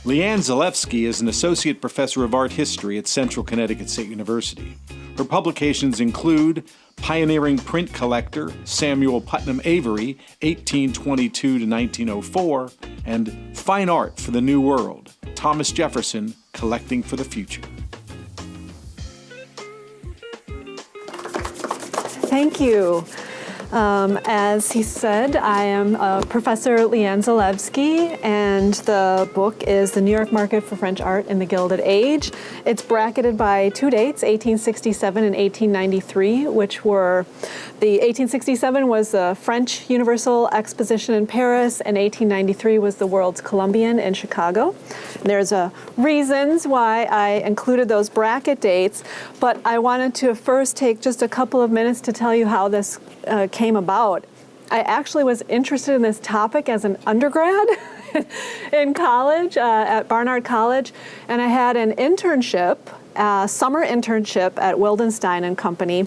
Leanne Zalewski is an associate professor of art history at Central Connecticut State University. Her publications include Pioneering Print Collector, Samuel Putnam Avery, 1822 to 1904, and Fine Art for the New World, Thomas Jefferson, Collecting for the Future. Thank you. As he said, I am Professor Leanne Zalewski, and the book is The New York Market for French Art in the Gilded Age. It's bracketed by two dates, 1867 and 1893, which were, the 1867 was the French Universal Exposition in Paris, and 1893 was the World's Columbian in Chicago. There's reasons why I included those bracket dates, but I wanted to first take just a couple of minutes to tell you how this came about. I actually was interested in this topic as an undergrad in college, at Barnard College, and I had an internship, a summer internship at Wildenstein and Company,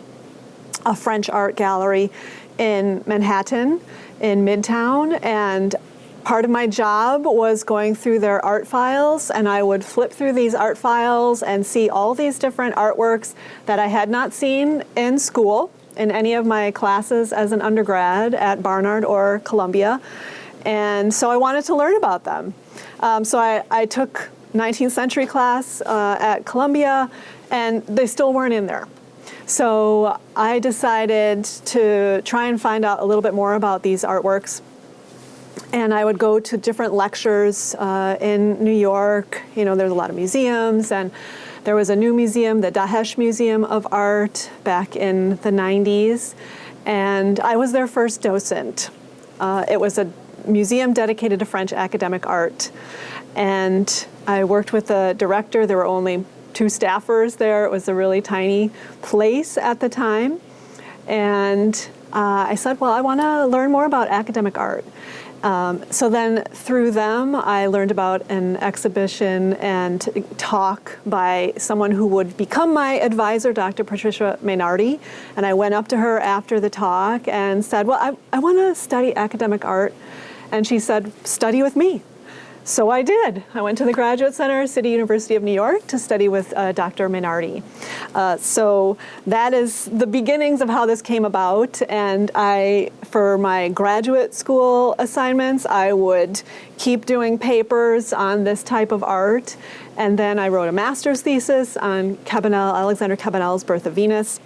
a French art gallery in Manhattan, in Midtown, and part of my job was going through their art files, and I would flip through these art files and see all these different artworks that I had not seen in school, in any of my classes as an undergrad at Barnard or Columbia. And so I wanted to learn about them. So I took 19th century class at Columbia, and they still weren't in there. So I decided to try and find out a little bit more about these artworks. And I would go to different lectures in New York. You know, there's a lot of museums, and there was a new museum, the Dahesh Museum of Art, back in the 90s, and I was their first docent. It was a museum dedicated to French academic art, and I worked with the director. There were only 2 staffers there. It was a really tiny place at the time, and I said, well, I want to learn more about academic art. So then through them, I learned about an exhibition and talk by someone who would become my advisor, Dr. Patricia Mainardi. And I went up to her after the talk and said, well, I want to study academic art. And she said, study with me. So I did. I went to the Graduate Center, City University of New York, to study with Dr. Mainardi. So that is the beginnings of how this came about. And for my graduate school assignments, I would keep doing papers on this type of art. And then I wrote a master's thesis on Alexander Cabanel's Birth of Venus.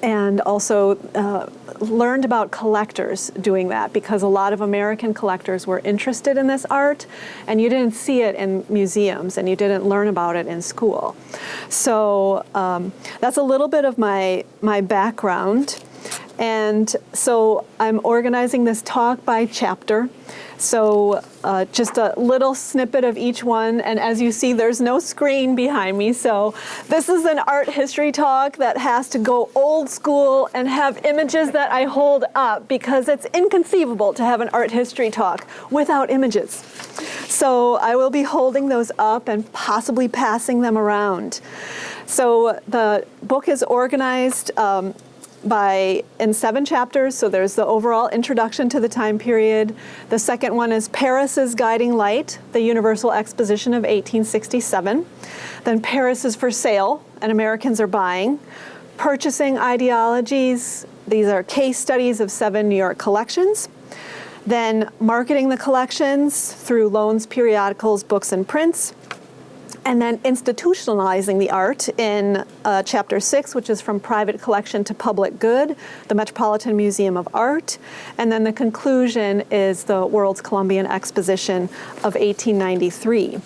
And also learned about collectors doing that, because a lot of American collectors were interested in this art, and you didn't see it in museums, and you didn't learn about it in school. So that's a little bit of my background. And so I'm organizing this talk by chapter. So just a little snippet of each one. And as you see, there's no screen behind me. So this is an art history talk that has to go old school and have images that I hold up, because it's inconceivable to have an art history talk without images. So I will be holding those up and possibly passing them around. So the book is organized in 7 chapters. So there's the overall introduction to the time period. The second one is Paris's Guiding Light, the Universal Exposition of 1867. Then Paris is for sale and Americans are buying. Purchasing ideologies. These are case studies of 7 New York collections. Then marketing the collections through loans, periodicals, books, and prints. And then institutionalizing the art in Chapter 6, which is From Private Collection to Public Good, the Metropolitan Museum of Art. And then the conclusion is the World's Columbian Exposition of 1893.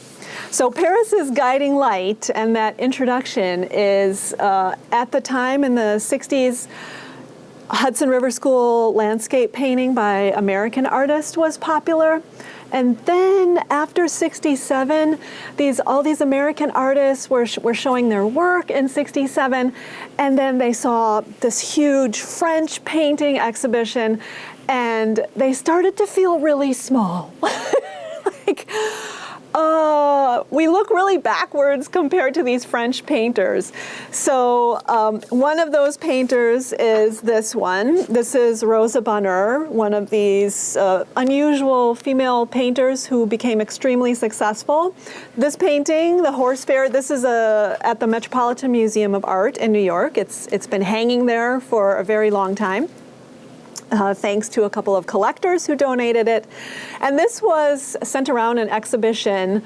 So Paris's Guiding Light and that introduction is, at the time in the 60s, Hudson River School landscape painting by American artists was popular. And then after 67, all these American artists were showing their work in 67, and then they saw this huge French painting exhibition, and they started to feel really small. We look really backwards compared to these French painters. So one of those painters is this one. This is Rosa Bonheur, one of these unusual female painters who became extremely successful. This painting, The Horse Fair, this is at the Metropolitan Museum of Art in New York. It's been hanging there for a very long time. Thanks to a couple of collectors who donated it. And this was sent around an exhibition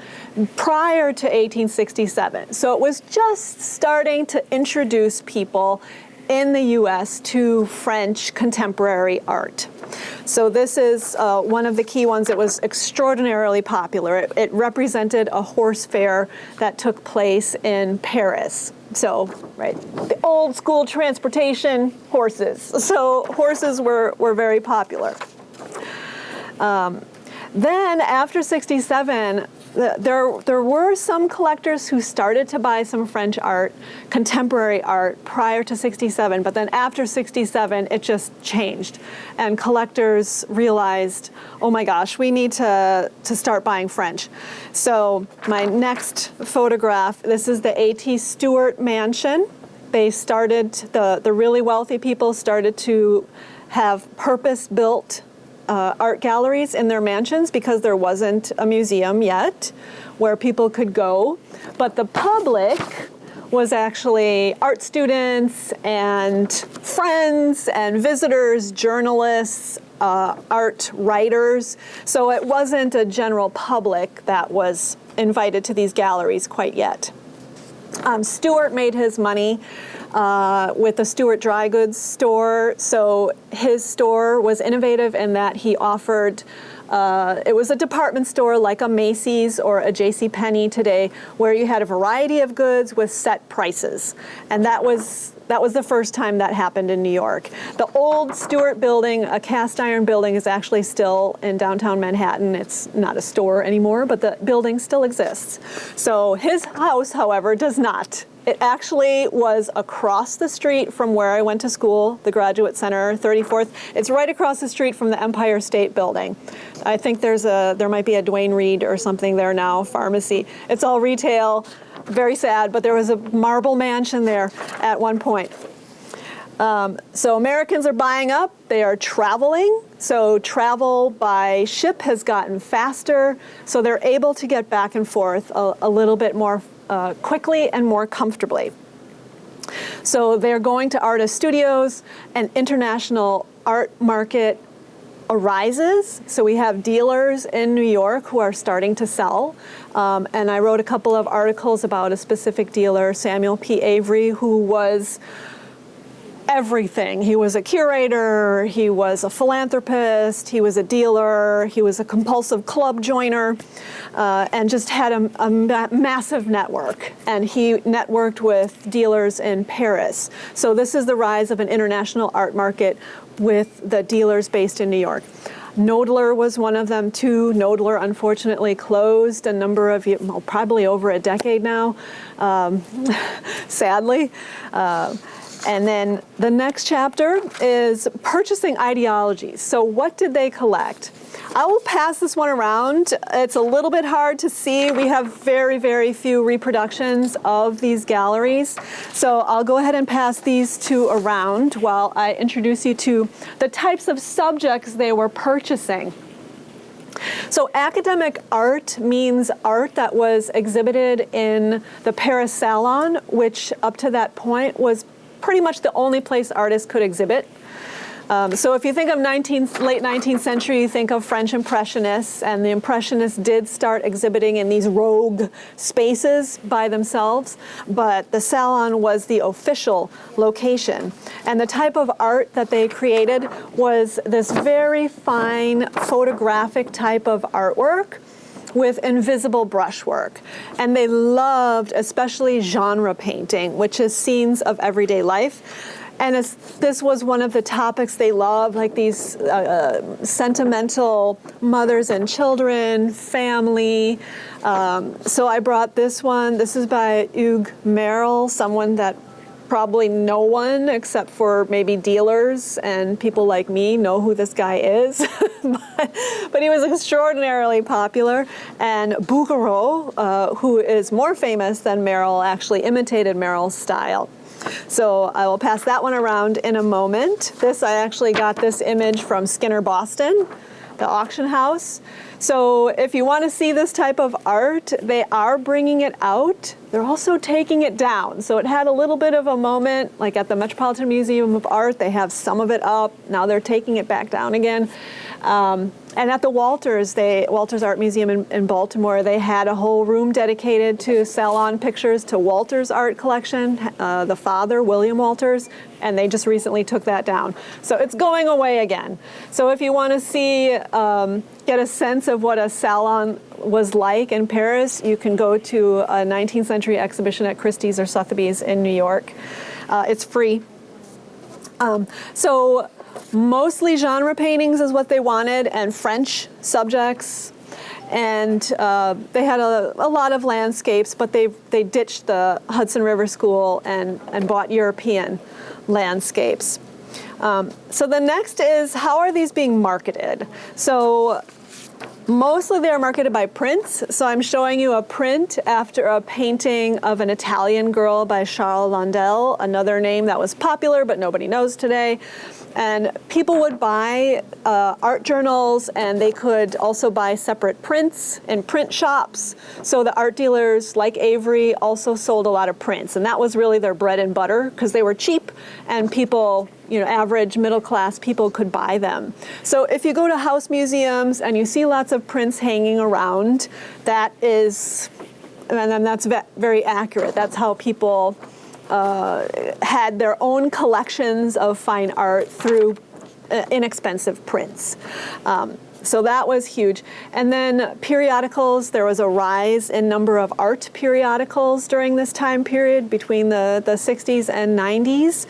prior to 1867. So it was just starting to introduce people in the US to French contemporary art. So this is one of the key ones that was extraordinarily popular. It represented a horse fair that took place in Paris. So, right, the old school transportation, horses. So horses were very popular. Then after 67, there were some collectors who started to buy some French art, contemporary art, prior to 67, but then after 67, it just changed. And collectors realized, oh my gosh, we need to start buying French. So my next photograph, this is the A.T. Stewart Mansion. They started, the really wealthy people started to have purpose-built art galleries in their mansions because there wasn't a museum yet where people could go. But the public was actually art students and friends and visitors, journalists, art writers. So it wasn't a general public that was invited to these galleries quite yet. Stewart made his money with the Stewart Dry Goods store. So his store was innovative in that he offered, it was a department store like a Macy's or a JCPenney today, where you had a variety of goods with set prices. And that was the first time that happened in New York. The old Stewart building, a cast iron building, is actually still in downtown Manhattan. It's not a store anymore, but the building still exists. So his house, however, does not. It actually was across the street from where I went to school, the Graduate Center, 34th. It's right across the street from the Empire State Building. I think there might be a Duane Reade or something there now, pharmacy. It's all retail, very sad, but there was a marble mansion there at one point. So Americans are buying up, they are traveling. So travel by ship has gotten faster, so they're able to get back and forth a little bit more quickly and more comfortably. So they're going to artist studios, an international art market arises. So we have dealers in New York who are starting to sell. And I wrote a couple of articles about a specific dealer, Samuel P. Avery, who was everything. He was a curator, he was a philanthropist, he was a dealer, he was a compulsive club joiner, and just had a massive network. And he networked with dealers in Paris. So this is the rise of an international art market with the dealers based in New York. Knoedler was one of them too. Knoedler unfortunately closed a number of years, well, probably over a decade now, sadly. And then the next chapter is purchasing ideologies. So what did they collect? I will pass this one around. It's a little bit hard to see. We have very, very few reproductions of these galleries. So I'll go ahead and pass these two around while I introduce you to the types of subjects they were purchasing. So academic art means art that was exhibited in the Paris Salon, which up to that point was pretty much the only place artists could exhibit. So if you think of late 19th century, you think of French Impressionists, and the Impressionists did start exhibiting in these rogue spaces by themselves, but the Salon was the official location. And the type of art that they created was this very fine photographic type of artwork with invisible brushwork. And they loved especially genre painting, which is scenes of everyday life. And this was one of the topics they loved, like these sentimental mothers and children, family. So I brought this one. This is by Hugues Merrill, someone that probably no one except for maybe dealers and people like me know who this guy is. but he was extraordinarily popular. And Bouguereau, who is more famous than Merrill, actually imitated Merrill's style. So I will pass that one around in a moment. I actually got this image from Skinner Boston, the auction house. So if you want to see this type of art, they are bringing it out. They're also taking it down. So it had a little bit of a moment, like at the Metropolitan Museum of Art, they have some of it up. Now they're taking it back down again. And at the Walters Art Museum in Baltimore, they had a whole room dedicated to salon pictures to Walters' art collection, the father, William Walters, and they just recently took that down. So it's going away again. So if you want to see, get a sense of what a salon was like in Paris, you can go to a 19th century exhibition at Christie's or Sotheby's in New York. It's free. So mostly genre paintings is what they wanted, and French subjects. And they had a lot of landscapes, but they ditched the Hudson River School and bought European landscapes. So the next is, how are these being marketed? So mostly they are marketed by prints. So I'm showing you a print after a painting of an Italian girl by Charles Landel, another name that was popular but nobody knows today. And people would buy art journals, and they could also buy separate prints in print shops. So the art dealers, like Avery, also sold a lot of prints, and that was really their bread and butter because they were cheap, and people, average middle-class people could buy them. So if you go to house museums and you see lots of prints hanging around, that's very accurate. That's how people had their own collections of fine art through inexpensive prints. So that was huge. And then periodicals, there was a rise in number of art periodicals during this time period between the 60s and 90s.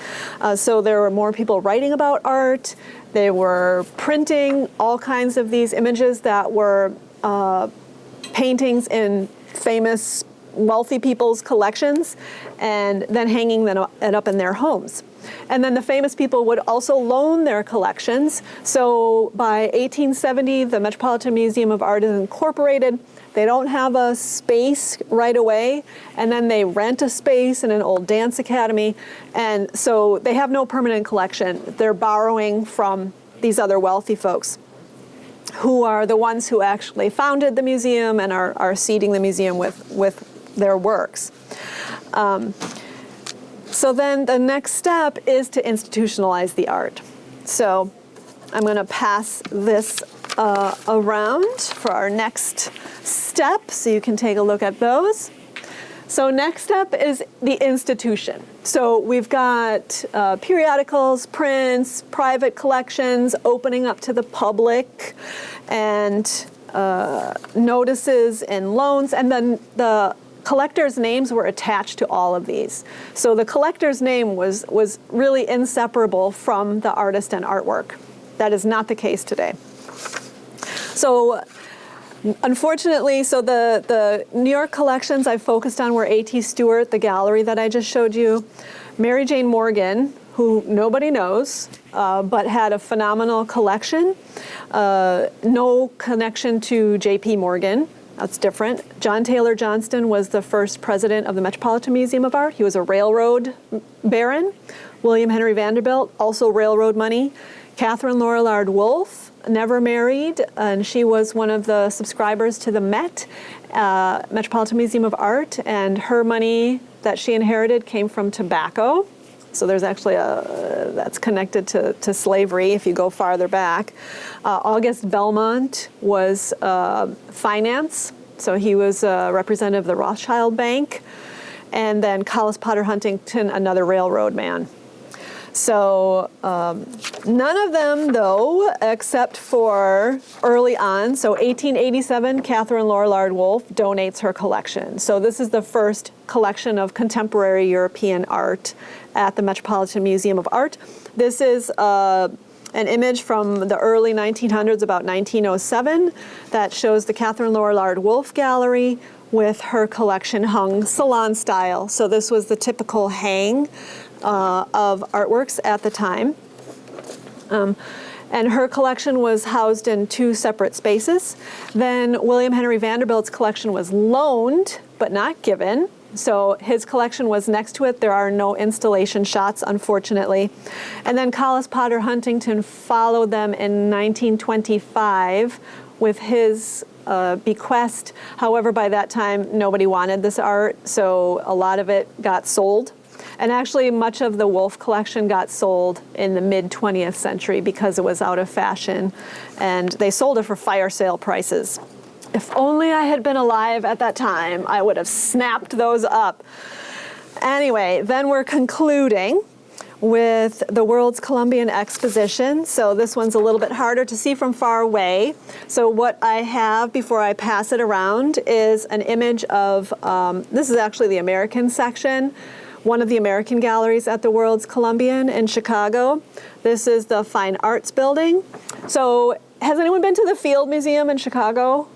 So there were more people writing about art. They were printing all kinds of these images that were paintings in famous wealthy people's collections, and then hanging it up in their homes. And then the famous people would also loan their collections. So by 1870, the Metropolitan Museum of Art is incorporated. They don't have a space right away, and then they rent a space in an old dance academy. And so they have no permanent collection. They're borrowing from these other wealthy folks, who are the ones who actually founded the museum and are seeding the museum with their works. So then the next step is to institutionalize the art. So I'm going to pass this around for our next step, so you can take a look at those. So next step is the institution. So we've got periodicals, prints, private collections opening up to the public, and notices and loans, and then the collectors' names were attached to all of these. So the collector's name was really inseparable from the artist and artwork. That is not the case today. So unfortunately, so the New York collections I focused on were A.T. Stewart, the gallery that I just showed you, Mary Jane Morgan, who nobody knows, but had a phenomenal collection. No connection to J.P. Morgan. That's different. John Taylor Johnston was the first president of the Metropolitan Museum of Art. He was a railroad baron. William Henry Vanderbilt, also railroad money. Catherine Lorillard Wolfe, never married, and she was one of the subscribers to the Met, Metropolitan Museum of Art, and her money that she inherited came from tobacco. So there's actually that's connected to slavery if you go farther back. August Belmont was finance, so he was a representative of the Rothschild Bank. And then Collis Potter Huntington, another railroad man. So none of them, though, except for early on. So 1887, Catherine Lorillard Wolfe donates her collection. So this is the first collection of contemporary European art at the Metropolitan Museum of Art. This is an image from the early 1900s, about 1907, that shows the Catherine Lorillard Wolfe Gallery with her collection hung salon style. So this was the typical hang of artworks at the time. And her collection was housed in 2 separate spaces. Then William Henry Vanderbilt's collection was loaned, but not given. So his collection was next to it. There are no installation shots, unfortunately. And then Collis Potter Huntington followed them in 1925 with his bequest. However, by that time, nobody wanted this art, so a lot of it got sold. And actually, much of the Wolfe collection got sold in the mid-20th century because it was out of fashion, and they sold it for fire sale prices. If only I had been alive at that time, I would have snapped those up. Anyway, then we're concluding with the World's Columbian Exposition. So this one's a little bit harder to see from far away. So what I have before I pass it around is an image of, this is actually the American section, one of the American galleries at the World's Columbian in Chicago. This is the Fine Arts Building. So has anyone been to the Field Museum in Chicago?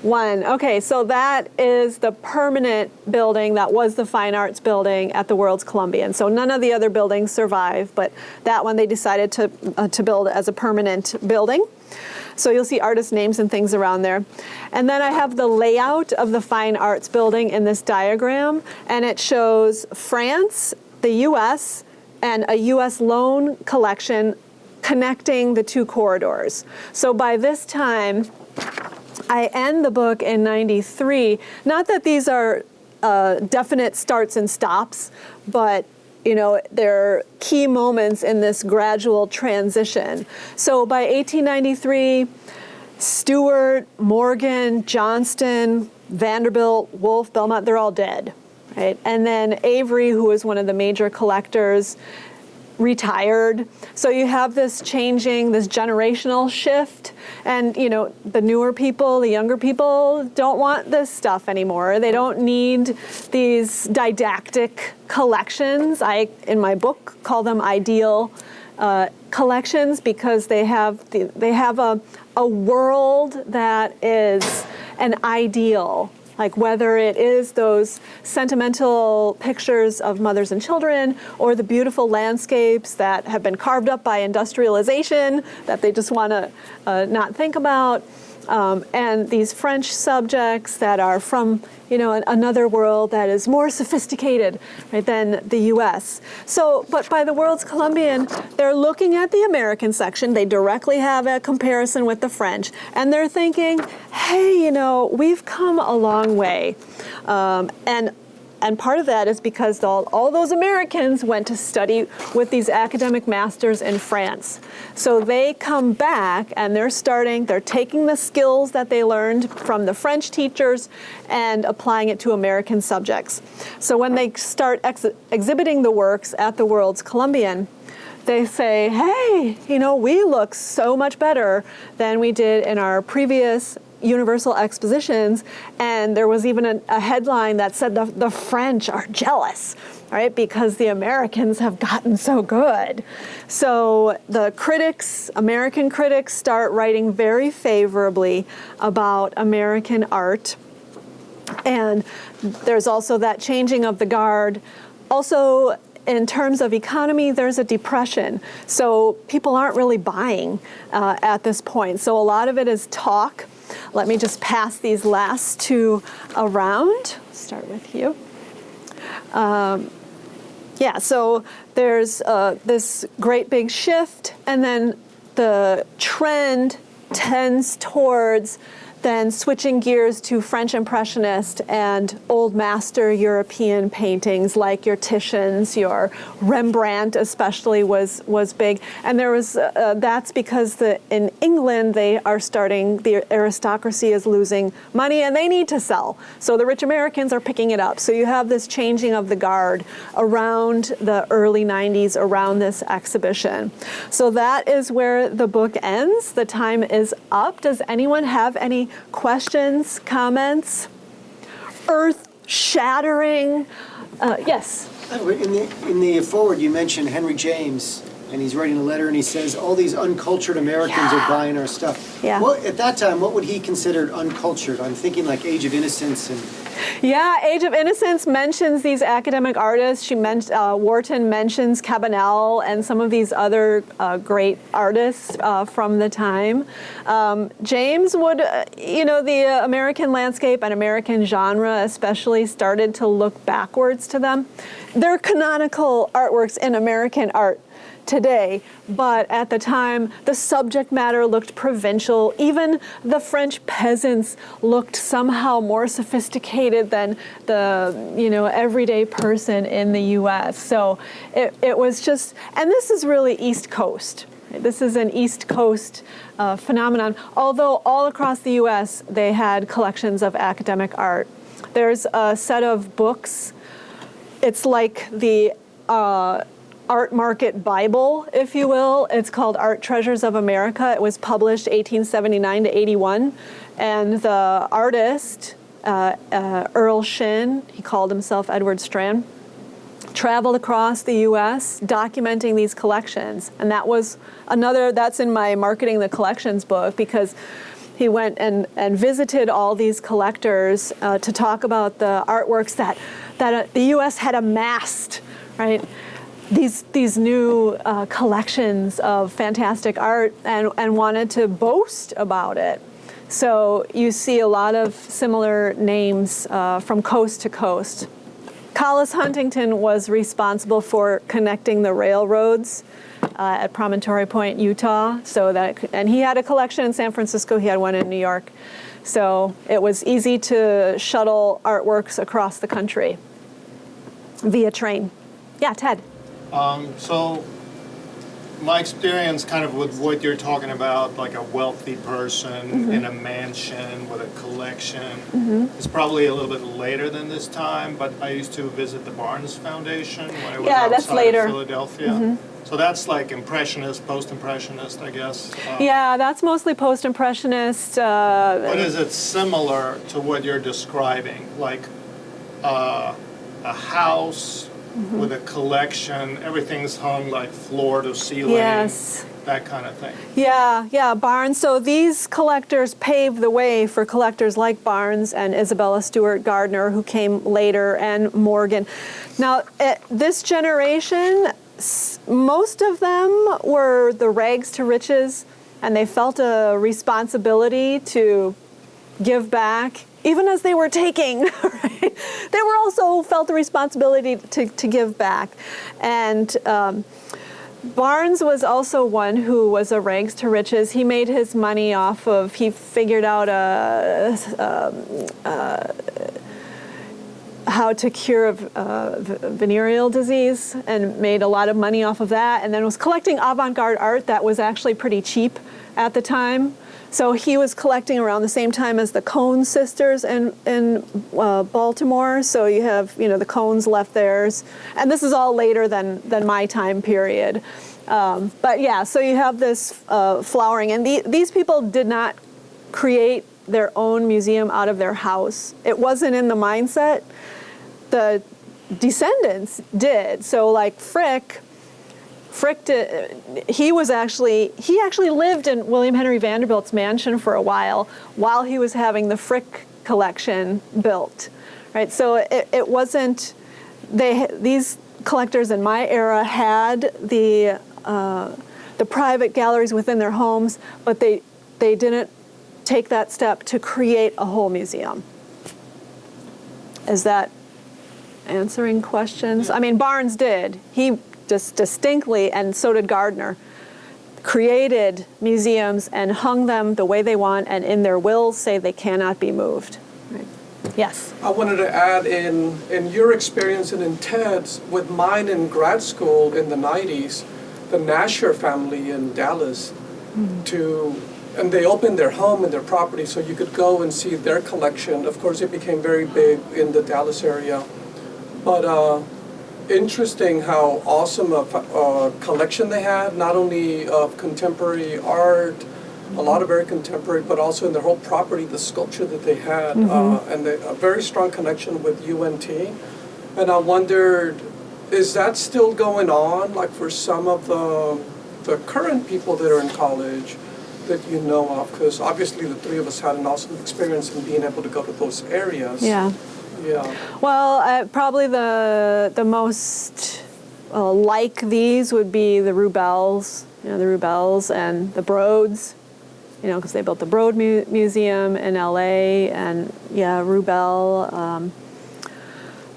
One. Okay, so that is the permanent building that was the Fine Arts Building at the World's Columbian. So none of the other buildings survive, but that one they decided to build as a permanent building. So you'll see artist names and things around there. And then I have the layout of the Fine Arts Building in this diagram, and it shows France, the US, and a US loan collection connecting the 2 corridors. So by this time, I end the book in 93. Not that these are definite starts and stops, but they're key moments in this gradual transition. So by 1893, Stewart, Morgan, Johnston, Vanderbilt, Wolfe, Belmont, they're all dead, right? And then Avery, who was one of the major collectors, retired. So you have this changing, this generational shift. And, the newer people, the younger people don't want this stuff anymore. They don't need these didactic collections. I, in my book, call them ideal collections because they have a world that is an ideal. Like whether it is those sentimental pictures of mothers and children or the beautiful landscapes that have been carved up by industrialization that they just want to not think about. And these French subjects that are from, another world that is more sophisticated, right, than the U.S. So, but by the World's Columbian, they're looking at the American section. They directly have a comparison with the French, and they're thinking, hey, we've come a long way. And part of that is because all those Americans went to study with these academic masters in France. So they come back and they're taking the skills that they learned from the French teachers and applying it to American subjects. So when they start exhibiting the works at the World's Columbian, they say, hey, we look so much better than we did in our previous Universal Expositions, and there was even a headline that said the French are jealous, right, because the Americans have gotten so good. So the American critics start writing very favorably about American art, and there's also that changing of the guard. Also, in terms of economy, there's a depression. So people aren't really buying at this point. So a lot of it is talk. Let me just pass these last 2 around. Start with you. So there's this great big shift, and then the trend tends towards then switching gears to French Impressionist and Old Master European paintings like your Titians, your Rembrandt especially was big. And there was that's because in England the aristocracy is losing money and they need to sell. So the rich Americans are picking it up. So you have this changing of the guard around the early 90s around this exhibition. So that is where the book ends. The time is up. Does anyone have any questions, comments, earth-shattering? Yes? In the foreword, you mentioned Henry James, and he's writing a letter, and he says, all these uncultured Americans are buying our stuff. Yeah. At that time, what would he consider uncultured? I'm thinking like Age of Innocence and Yeah, Age of Innocence mentions these academic artists. Wharton mentions Cabanel and some of these other great artists from the time. James would, the American landscape and American genre especially started to look backwards to them. They're canonical artworks in American art today, but at the time the subject matter looked provincial. Even the French peasants looked somehow more sophisticated than the everyday person in the US. So it was just, and this is really East Coast. This is an East Coast phenomenon, although all across the US they had collections of academic art. There's a set of books. It's like the art market Bible, if you will. It's called Art Treasures of America. It was published 1879 to 81. And the artist, Earl Shinn, he called himself Edward Strand, traveled across the US documenting these collections. And that was that's in my Marketing the Collections book, because he went and visited all these collectors to talk about the artworks that the US had amassed, right? These new collections of fantastic art, and wanted to boast about it. So you see a lot of similar names from coast to coast. Collis Huntington was responsible for connecting the railroads at Promontory Point, Utah. And he had a collection in San Francisco. He had one in New York. So it was easy to shuttle artworks across the country via train. Yeah, Ted. So my experience kind of with what you're talking about, like a wealthy person in a mansion with a collection, is probably a little bit later than this time, but I used to visit the Barnes Foundation when I was outside of Philadelphia. So that's like Impressionist, Post-Impressionist, I guess. Yeah, that's mostly Post-Impressionist. But is it similar to what you're describing? Like a house with a collection, everything's hung like floor to ceiling, yes, that kind of thing. Yeah, Barnes. So these collectors paved the way for collectors like Barnes and Isabella Stewart Gardner, who came later, and Morgan. Now, this generation, most of them were the rags to riches, and they felt a responsibility to give back, even as they were taking, right? They were also felt the responsibility to give back. And Barnes was also one who was a rags to riches. He made his money he figured out how to cure venereal disease, and made a lot of money off of that, and then was collecting avant-garde art that was actually pretty cheap at the time. So he was collecting around the same time as the Cohn sisters in Baltimore. So you have, the Cohns left theirs. And this is all later than my time period. But yeah, so you have this flowering. And these people did not create their own museum out of their house. It wasn't in the mindset. The descendants did. So like Frick he actually lived in William Henry Vanderbilt's mansion for a while he was having the Frick collection built, right? So it wasn't, these collectors in my era had the private galleries within their homes, but they didn't take that step to create a whole museum. Is that answering questions? I mean, Barnes did. He just distinctly, and so did Gardner, created museums and hung them the way they want, and in their wills say they cannot be moved. Right. Yes? I wanted to add in your experience and in Ted's, with mine in grad school in the 90s, the Nasher family in Dallas, and they opened their home and their property so you could go and see their collection. Of course, it became very big in the Dallas area. But interesting how awesome a collection they had, not only of contemporary art, a lot of very contemporary, but also in their whole property, the sculpture that they had, and a very strong connection with UNT. And I wondered, is that still going on, like for some of the current people that are in college that you know of? Because obviously the three of us had an awesome experience in being able to go to those areas. Yeah. Yeah. Well, probably the most like these would be the Rubels, the Rubels and the Broads, because they built the Broad Museum in LA, and Rubel,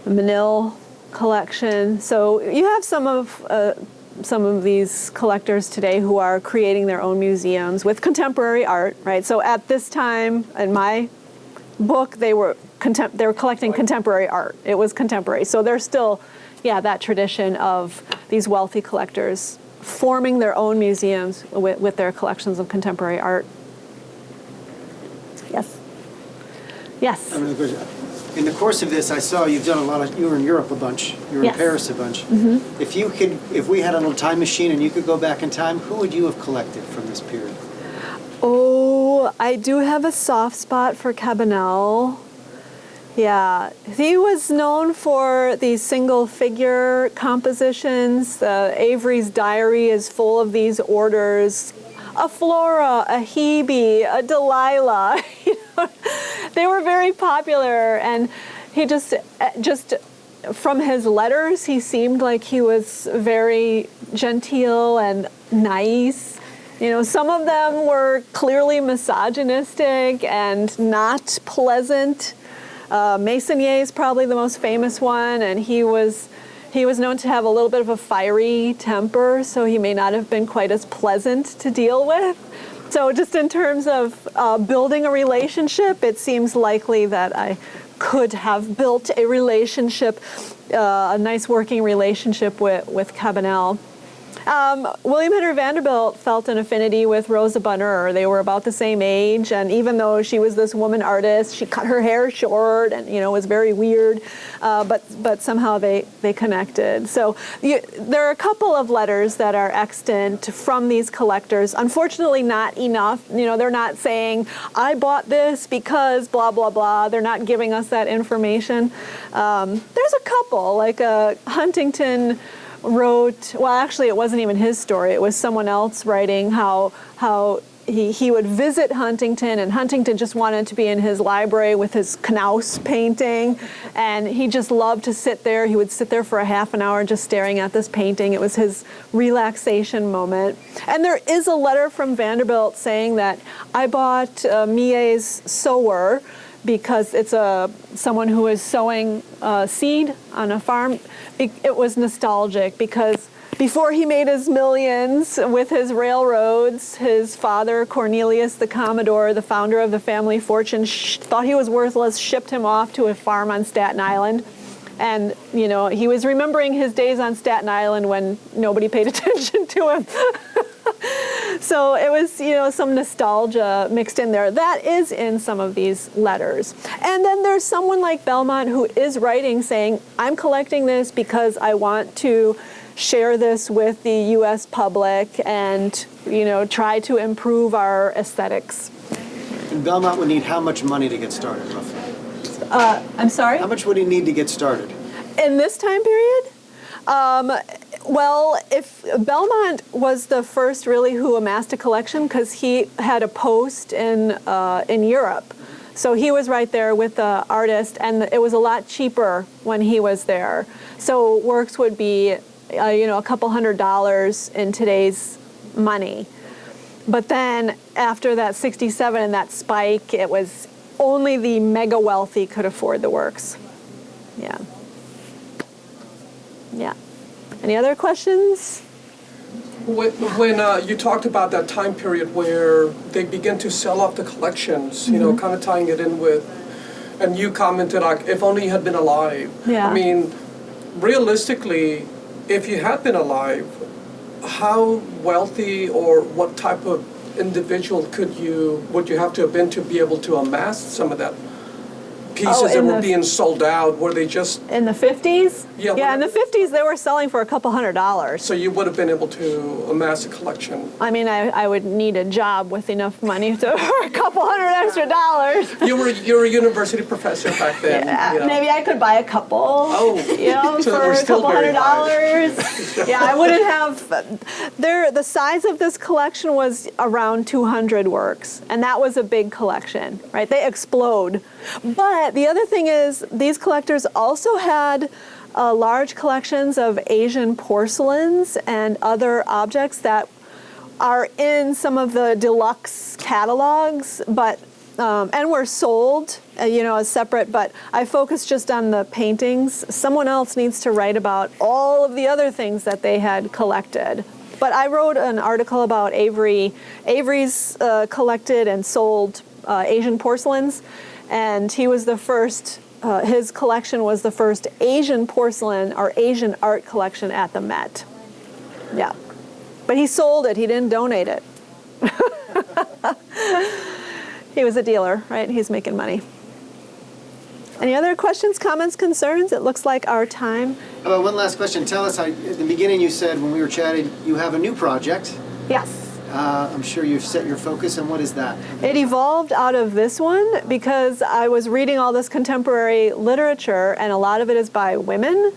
the Menil collection. So you have some of these collectors today who are creating their own museums with contemporary art, right? So at this time in my book, they were collecting contemporary art. It was contemporary. So there's still, that tradition of these wealthy collectors forming their own museums with their collections of contemporary art. Yes. Yes. In the course of this, I saw you've done you were in Europe a bunch. You were in Paris a bunch. Mm-hmm. If we had a little time machine and you could go back in time, who would you have collected from this period? Oh, I do have a soft spot for Cabanel. Yeah, he was known for these single figure compositions. Avery's diary is full of these orders. A Flora, a Hebe, a Delilah. They were very popular, and he just from his letters, he seemed like he was very genteel and nice. Some of them were clearly misogynistic and not pleasant. Meissonier is probably the most famous one, and he was known to have a little bit of a fiery temper, so he may not have been quite as pleasant to deal with. So just in terms of building a relationship, it seems likely that I could have built a relationship, a nice working relationship with Cabanel. William Henry Vanderbilt felt an affinity with Rosa Bonheur. They were about the same age, and even though she was this woman artist, she cut her hair short and was very weird, but somehow they connected. So there are a couple of letters that are extant from these collectors. Unfortunately, not enough. They're not saying, I bought this because blah, blah, blah. They're not giving us that information. There's a couple, like Huntington wrote, well, actually, it wasn't even his story. It was someone else writing how he would visit Huntington, and Huntington just wanted to be in his library with his Knaus painting, and he just loved to sit there. He would sit there for a half an hour just staring at this painting. It was his relaxation moment. And there is a letter from Vanderbilt saying that I bought Millet's Sower because it's someone who is sowing seed on a farm. It was nostalgic because before he made his millions with his railroads, his father, Cornelius the Commodore, the founder of the family fortune, thought he was worthless, shipped him off to a farm on Staten Island. And, he was remembering his days on Staten Island when nobody paid attention to him. So it was, some nostalgia mixed in there. That is in some of these letters. And then there's someone like Belmont who is writing saying, I'm collecting this because I want to share this with the U.S. public and, try to improve our aesthetics. And Belmont would need how much money to get started, roughly? I'm sorry? How much would he need to get started? In this time period? Well, if Belmont was the first really who amassed a collection because he had a post in Europe. So he was right there with the artist, and it was a lot cheaper when he was there. So works would be, a couple $100 in today's money. But then after that 67 and that spike, it was only the mega wealthy could afford the works. Yeah. Yeah. Any other questions? When you talked about that time period where they begin to sell off the collections, kind of tying it in with, and you commented like, if only you had been alive. Yeah. I mean, realistically, if you had been alive, how wealthy or what type of individual would you have to have been to be able to amass some of that pieces that were being sold out? Were they just in the 50s? Yeah, in the 50s they were selling for a couple $100. So you would have been able to amass a collection. I mean, I would need a job with enough money for a couple $100 extra. You're a university professor back then. Yeah, maybe I could buy a couple. Oh, so for a couple $100. Yeah, I wouldn't have. The size of this collection was around 200 works, and that was a big collection, right? They explode, but the other thing is these collectors also had large collections of Asian porcelains and other objects that are in some of the deluxe catalogs, but and were sold, as separate. But I focused just on the paintings. Someone else needs to write about all of the other things that they had collected. But I wrote an article about Avery. Avery's collected and sold Asian porcelains, and he was the first. His collection was the first Asian porcelain or Asian art collection at the Met. Yeah. But he sold it, he didn't donate it. He was a dealer, right? He's making money. Any other questions, comments, concerns? It looks like our time. How about one last question? Tell us, at the beginning you said when we were chatting, you have a new project. Yes. I'm sure you've set your focus, and what is that? It evolved out of this one because I was reading all this contemporary literature, and a lot of it is by women,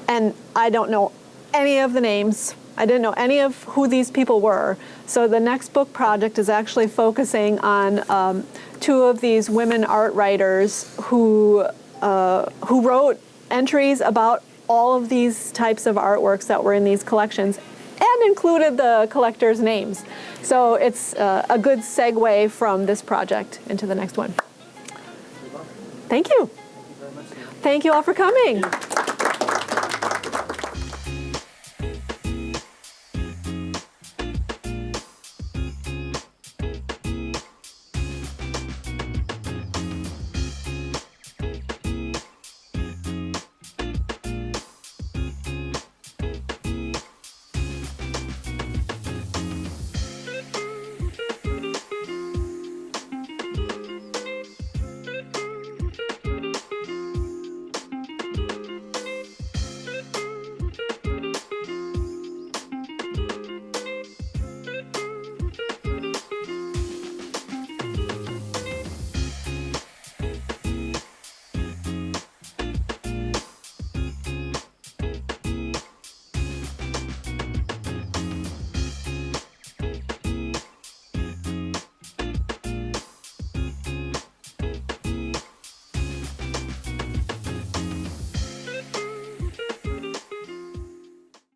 and I don't know any of the names. I didn't know any of who these people were. So the next book project is actually focusing on two of these women art writers who wrote entries about all of these types of artworks that were in these collections and included the collectors' names. So it's a good segue from this project into the next one. Thank you. Thank you all for coming.